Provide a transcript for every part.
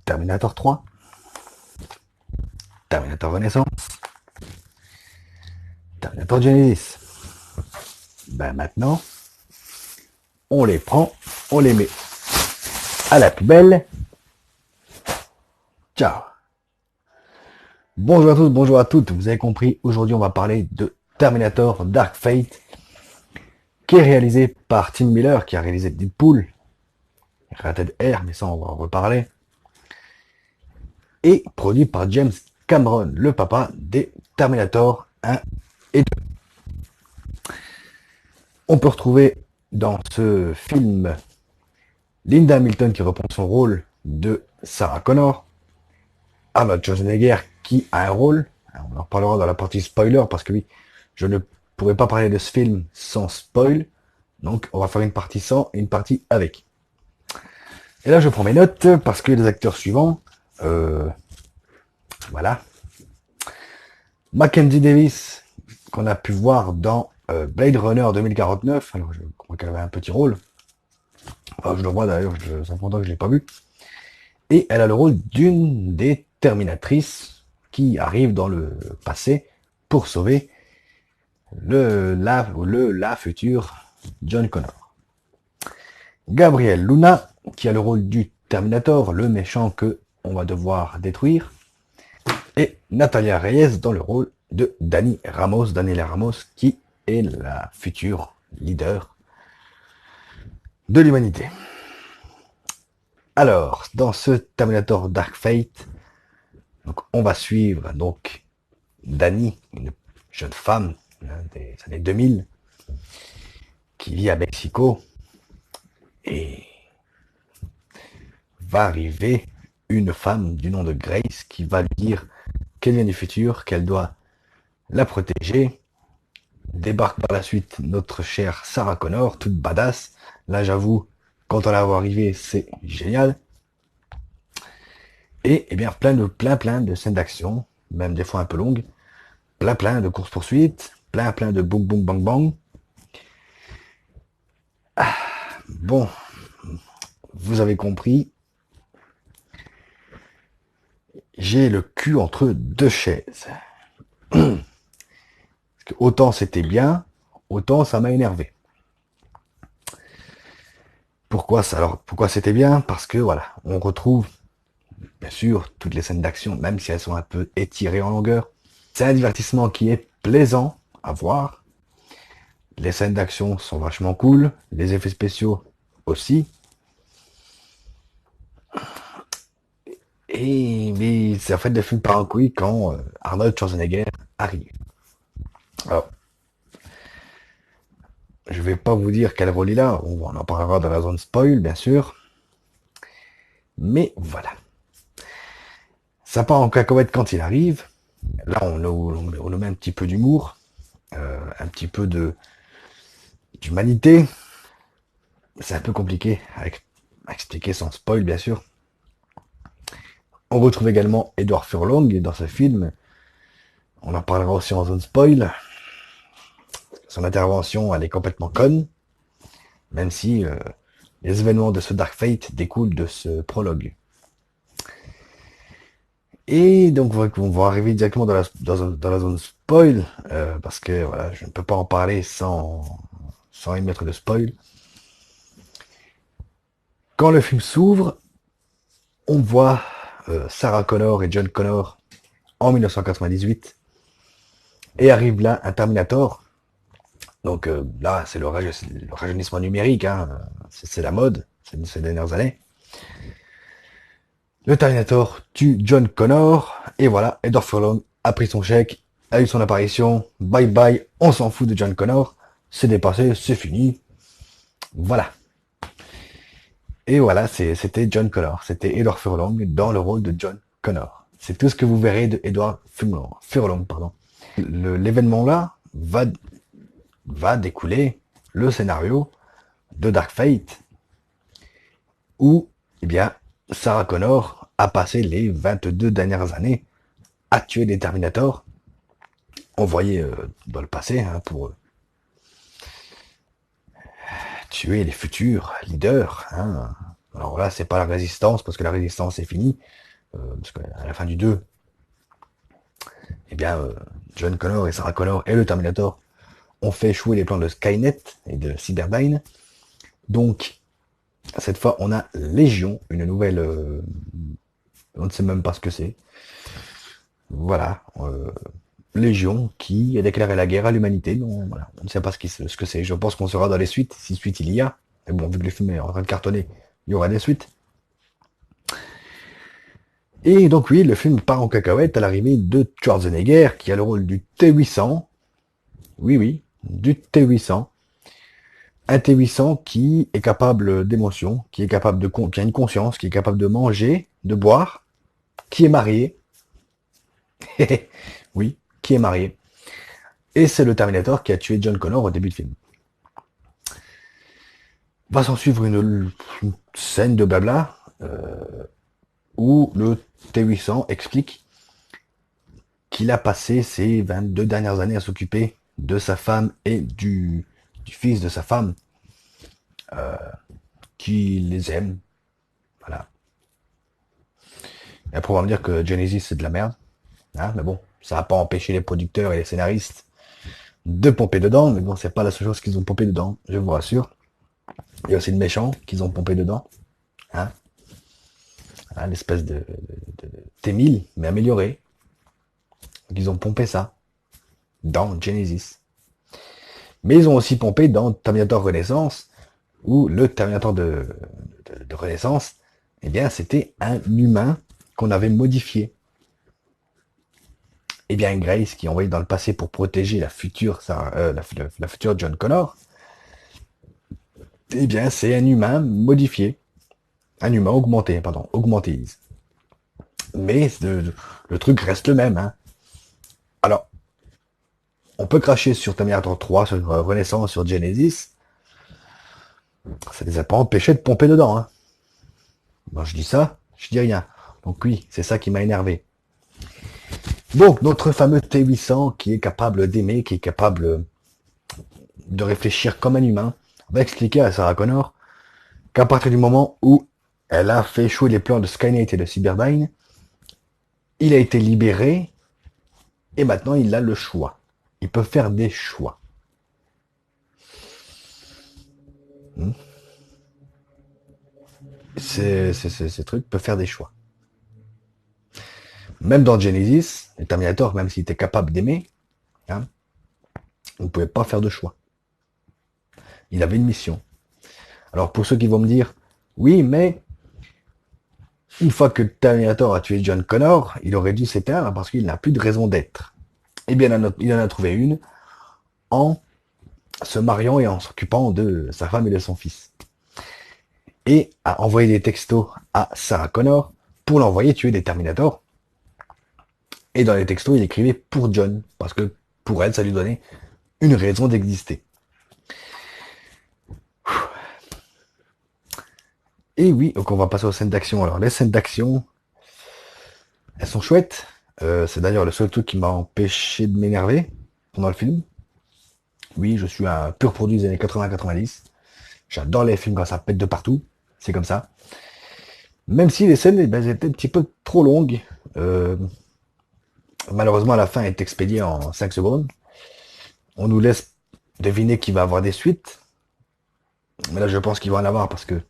Terminator 3, Terminator Renaissance, Terminator Genesis. Ben maintenant, on les prend, on les met à la poubelle. Ciao. Bonjour à tous, bonjour à toutes. Vous avez compris, aujourd'hui on va parler de Terminator Dark Fate, qui est réalisé par Tim Miller, qui a réalisé Deadpool, Rated R, mais ça on va en reparler, et produit par James Cameron, le papa des Terminator 1 et 2. On peut retrouver dans ce film Linda Hamilton qui reprend son rôle de Sarah Connor, Arnold Schwarzenegger qui a un rôle, on en reparlera dans la partie spoiler parce que oui, je ne pourrais pas parler de ce film sans spoil, donc on va faire une partie sans et une partie avec. Et là je prends mes notes parce que les acteurs suivants, voilà, Mackenzie Davis qu'on a pu voir dans Blade Runner 2049, alors je crois qu'elle avait un petit rôle, enfin, je le vois d'ailleurs, ça fait longtemps que je l'ai pas vu. Et elle a le rôle d'une des Terminatrices qui arrive dans le passé pour sauver la future John Connor. Gabriel Luna, qui a le rôle du Terminator, le méchant que on va devoir détruire. Et Natalia Reyes dans le rôle de Daniela Ramos, qui est la future leader de l'humanité. Alors, dans ce Terminator Dark Fate, donc, on va suivre donc Dani, une jeune femme des années 2000, qui vit à Mexico, et va arriver une femme du nom de Grace qui va lui dire qu'elle vient du futur, qu'elle doit la protéger. Débarque par la suite notre chère Sarah Connor, toute badass. Là, j'avoue, quand on la voit arriver, c'est génial. Et eh bien, plein de scènes d'action, même des fois un peu longues, plein de courses-poursuites, plein de boum boum bang bang. Bon, vous avez compris, j'ai le cul entre deux chaises. Parce que autant c'était bien, autant ça m'a énervé. Pourquoi c'était bien? Parce que voilà, on retrouve bien sûr toutes les scènes d'action, même si elles sont un peu étirées en longueur. C'est un divertissement qui est plaisant à voir. Les scènes d'action sont vachement cool, les effets spéciaux aussi. Et mais c'est en fait des films par un couille quand Arnold Schwarzenegger arrive. Alors, je vais pas vous dire quel rôle il a, on en parlera dans la zone spoil, bien sûr. Mais voilà. Ça part en cacahuète quand il arrive. Là, on met un petit peu d'humour, un petit peu d'humanité. C'est un peu compliqué à expliquer sans spoil, bien sûr. On retrouve également Edward Furlong dans ce film. On en parlera aussi en zone spoil. Son intervention, elle est complètement conne, même si les événements de ce Dark Fate découlent de ce prologue. Et donc, on va arriver directement dans la zone spoil, parce que voilà, je ne peux pas en parler sans émettre de spoil. Quand le film s'ouvre, on voit Sarah Connor et John Connor en 1998, et arrive là un Terminator. Donc là, c'est le rajeunissement numérique, hein, c'est la mode ces dernières années. Le Terminator tue John Connor, et voilà, Edward Furlong a pris son chèque, a eu son apparition, bye bye, on s'en fout de John Connor, c'est dépassé, c'est fini, voilà. Et voilà, c'était John Connor, c'était Edward Furlong dans le rôle de John Connor. C'est tout ce que vous verrez de Edward Furlong, pardon. L'événement là va découler le scénario de Dark Fate, où, eh bien, Sarah Connor a passé les 22 dernières années à tuer des Terminators envoyés dans le passé hein, pour tuer les futurs leaders. Hein. Alors là, c'est pas la résistance, parce que la résistance est finie. Parce qu'à la fin du 2, eh bien, John Connor et Sarah Connor et le Terminator ont fait échouer les plans de Skynet et de Cyberdyne. Donc, cette fois, on a Légion, une nouvelle... on ne sait même pas ce que c'est. Voilà. Légion qui a déclaré la guerre à l'humanité. Donc, voilà, on ne sait pas ce que c'est. Je pense qu'on sera dans les suites, si suite il y a. Mais bon, vu que le film est en train de cartonner, il y aura des suites. Et donc oui, le film part en cacahuète à l'arrivée de Schwarzenegger, qui a le rôle du T-800. Oui, oui, du T-800. Un T-800 qui est capable d'émotion, qui est capable qui a une conscience, qui est capable de manger, de boire, qui est marié. Oui, qui est marié. Et c'est le Terminator qui a tué John Connor au début du film. Va s'en suivre une scène de blabla où le T-800 explique qu'il a passé ses 22 dernières années à s'occuper de sa femme et du fils de sa femme, qui les aime. Voilà. Et après, on va me dire que Genesis, c'est de la merde. Hein, mais bon, ça n'a pas empêché les producteurs et les scénaristes de pomper dedans. Mais bon, c'est pas la seule chose qu'ils ont pompé dedans, je vous rassure. Il y a aussi le méchant qu'ils ont pompé dedans. Hein, hein, l'espèce de T-1000, mais amélioré. Donc, ils ont pompé ça dans Genesis. Mais ils ont aussi pompé dans Terminator Renaissance, où le Terminator de Renaissance, eh bien, c'était un humain qu'on avait modifié. Eh bien, Grace, qui est envoyée dans le passé pour protéger la future, la future John Connor, eh bien, c'est un humain modifié. Un humain augmenté, pardon, augmenté. Mais le truc reste le même. Hein. Alors, on peut cracher sur Terminator 3, sur Renaissance, sur Genesis. Ça les a pas empêchés de pomper dedans. Hein. Moi, je dis ça, je dis rien. Donc oui, c'est ça qui m'a énervé. Donc, notre fameux T800 qui est capable d'aimer, qui est capable de réfléchir comme un humain, va expliquer à Sarah Connor qu'à partir du moment où elle a fait échouer les plans de Skynet et de Cyberdyne, il a été libéré et maintenant il a le choix. Il peut faire des choix. Hmm. Ces trucs peuvent faire des choix. Même dans Genesis, le Terminator, même s'il était capable d'aimer, hein, on ne pouvait pas faire de choix. Il avait une mission. Alors pour ceux qui vont me dire, oui, mais une fois que Terminator a tué John Connor, il aurait dû s'éteindre parce qu'il n'a plus de raison d'être. Eh bien, il en a trouvé une en se mariant et en s'occupant de sa femme et de son fils. Et a envoyé des textos à Sarah Connor pour l'envoyer tuer des Terminators. Et dans les textos, il écrivait pour John, parce que pour elle, ça lui donnait une raison d'exister. Et oui, donc on va passer aux scènes d'action. Alors les scènes d'action, elles sont chouettes. C'est d'ailleurs le seul truc qui m'a empêché de m'énerver pendant le film. Oui, je suis un pur produit des années 80-90. J'adore les films quand ça pète de partout. C'est comme ça. Même si les scènes, elles étaient un petit peu trop longues. Malheureusement, la fin est expédiée en 5 secondes. On nous laisse deviner qu'il va y avoir des suites. Mais là, je pense qu'il va en avoir parce que,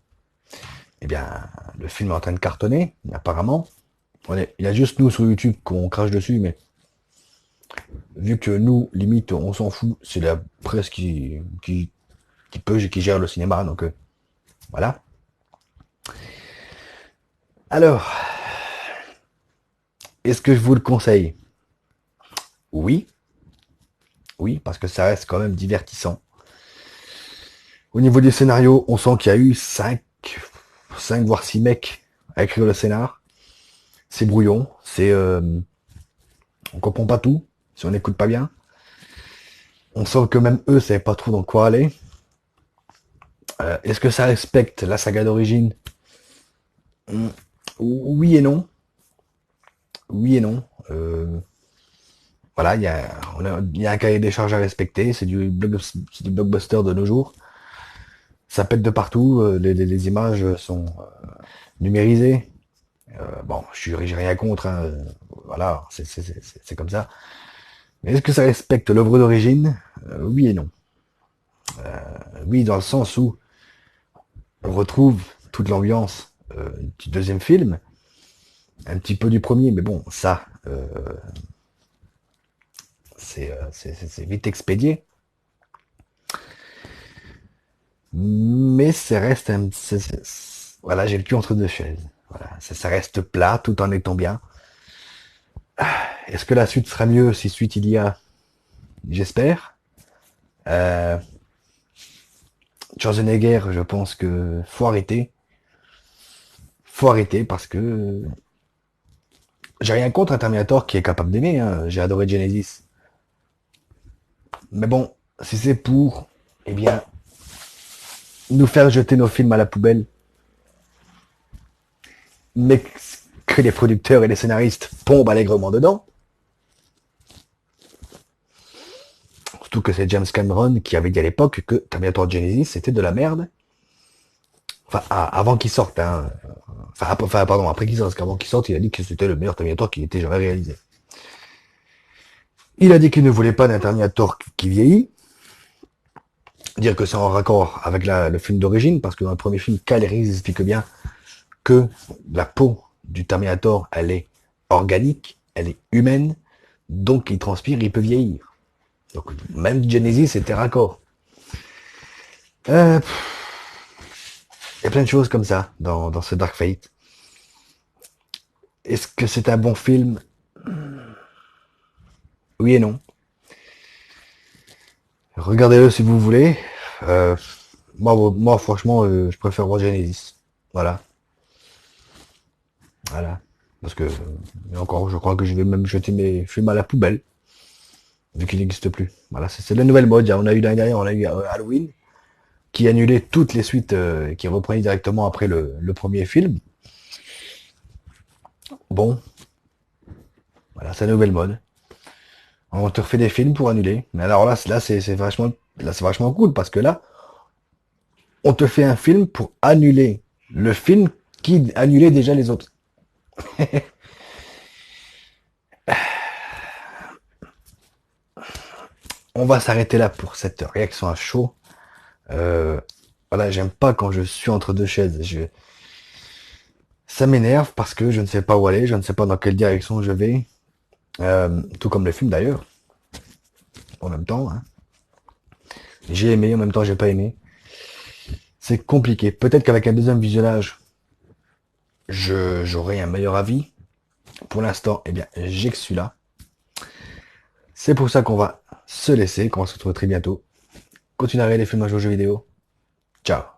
eh bien, le film est en train de cartonner, apparemment. Il y a juste nous sur YouTube qu'on crache dessus, mais vu que nous, limite, on s'en fout, c'est la presse qui gère le cinéma, donc voilà. Alors, est-ce que je vous le conseille? Oui, oui, parce que ça reste quand même divertissant. Au niveau du scénario, on sent qu'il y a eu 5 voire 6 mecs à écrire le scénar. C'est brouillon, on comprend pas tout, si on n'écoute pas bien. On sent que même eux savaient pas trop dans quoi aller. Est-ce que ça respecte la saga d'origine? Oui et non. Oui et non. Voilà, il y a un cahier des charges à respecter, c'est du blockbuster de nos jours. ça pète de partout, les images sont numérisées. Bon, j'ai rien contre, hein, voilà, c'est comme ça. Mais est-ce que ça respecte l'œuvre d'origine? Oui et non. Oui, dans le sens où on retrouve toute l'ambiance du deuxième film, un petit peu du premier, mais bon, ça, c'est vite expédié. Mais ça reste voilà, j'ai le cul entre deux chaises. Voilà, ça reste plat tout en étant bien. Est-ce que la suite sera mieux si suite il y a? J'espère. Euh, Schwarzenegger, je pense que faut arrêter. Faut arrêter parce que j'ai rien contre un Terminator qui est capable d'aimer, hein. J'ai adoré Genesis. Mais bon, si c'est pour, eh bien, nous faire jeter nos films à la poubelle, mais que les producteurs et les scénaristes tombent allègrement dedans, surtout que c'est James Cameron qui avait dit à l'époque que Terminator Genesis c'était de la merde. Enfin, avant qu'il sorte, hein. Enfin, pardon, après qu'il sorte, parce qu'avant qu'il sorte, il a dit que c'était le meilleur Terminator qui était jamais réalisé. Il a dit qu'il ne voulait pas d'un Terminator qui vieillit, dire que c'est en raccord avec le film d'origine, parce que dans le premier film, Kyle Reese explique bien que la peau du Terminator, elle est organique, elle est humaine, donc il transpire, il peut vieillir. Donc même Genesis était raccord. Il y a plein de choses comme ça dans ce Dark Fate. Est-ce que c'est un bon film? Oui et non. Regardez-le si vous voulez. Euh, moi, franchement, je préfère voir Genesis. Voilà, voilà. Parce que, encore, je crois que je vais même jeter mes films à la poubelle, vu qu'il n'existe plus. Voilà, c'est la nouvelle mode. On a eu l'année dernière, on a eu Halloween, qui annulait toutes les suites, qui reprenait directement après le premier film. Bon, voilà, c'est la nouvelle mode. On te refait des films pour annuler. Mais alors là, c'est vachement cool parce que là, on te fait un film pour annuler le film qui annulait déjà les autres. On va s'arrêter là pour cette réaction à chaud. Voilà, j'aime pas quand je suis entre deux chaises. Ça m'énerve parce que je ne sais pas où aller, je ne sais pas dans quelle direction je vais. Tout comme le film d'ailleurs, en même temps, hein. J'ai aimé, en même temps j'ai pas aimé. C'est compliqué. Peut-être qu'avec un deuxième visionnage, j'aurai un meilleur avis. Pour l'instant, eh bien, j'ai que celui-là. C'est pour ça qu'on va se laisser, qu'on va se retrouver très bientôt. Continuez à regarder les films à jouer aux jeux vidéo. Ciao.